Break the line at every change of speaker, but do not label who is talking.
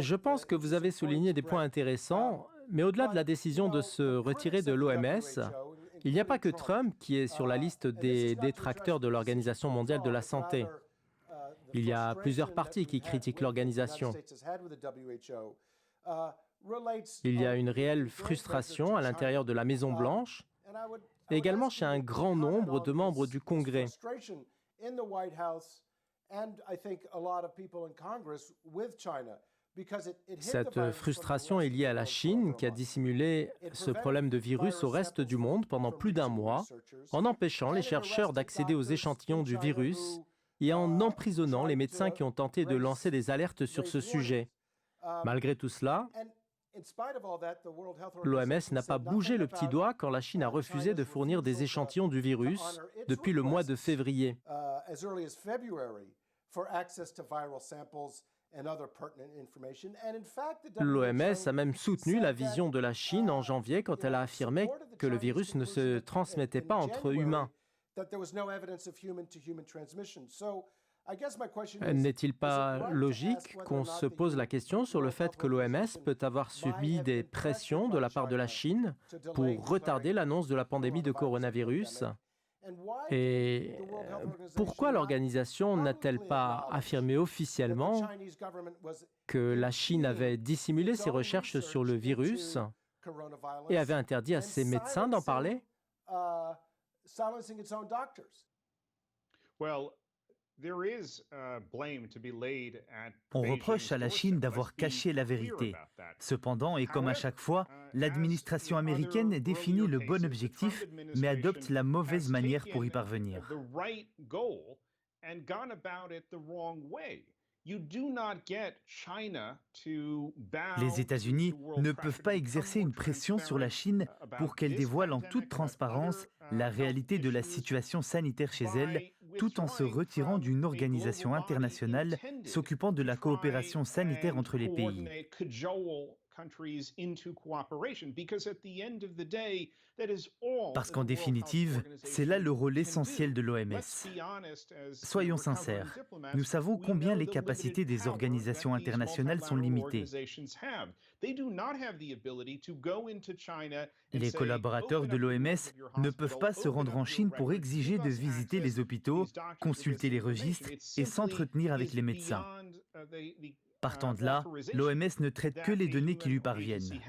Je pense que vous avez souligné des points intéressants, mais au-delà de la décision de se retirer de l'OMS, il n'y a pas que Trump qui est sur la liste des détracteurs de l'Organisation mondiale de la santé. Il y a plusieurs partis qui critiquent l'organisation. Il y a une réelle frustration à l'intérieur de la Maison-Blanche, et également chez un grand nombre de membres du Congrès. Cette frustration est liée à la Chine qui a dissimulé ce problème de virus au reste du monde pendant plus d'un mois, en empêchant les chercheurs d'accéder aux échantillons du virus et en emprisonnant les médecins qui ont tenté de lancer des alertes sur ce sujet. Malgré tout cela, l'OMS n'a pas bougé le petit doigt quand la Chine a refusé de fournir des échantillons du virus depuis le mois de février. L'OMS a même soutenu la vision de la Chine en janvier quand elle a affirmé que le virus ne se transmettait pas entre humains. N'est-il pas logique qu'on se pose la question sur le fait que l'OMS peut avoir subi des pressions de la part de la Chine pour retarder l'annonce de la pandémie de coronavirus? Et pourquoi l'organisation n'a-t-elle pas affirmé officiellement que la Chine avait dissimulé ses recherches sur le virus et avait interdit à ses médecins d'en parler?
On reproche à la Chine d'avoir caché la vérité. Cependant, et comme à chaque fois, l'administration américaine définit le bon objectif, mais adopte la mauvaise manière pour y parvenir. Les États-Unis ne peuvent pas exercer une pression sur la Chine pour qu'elle dévoile en toute transparence la réalité de la situation sanitaire chez elle, tout en se retirant d'une organisation internationale s'occupant de la coopération sanitaire entre les pays. Parce qu'en définitive, c'est là le rôle essentiel de l'OMS. Soyons sincères, nous savons combien les capacités des organisations internationales sont limitées. Les collaborateurs de l'OMS ne peuvent pas se rendre en Chine pour exiger de visiter les hôpitaux, consulter les registres et s'entretenir avec les médecins. Partant de là, l'OMS ne traite que les données qui lui parviennent.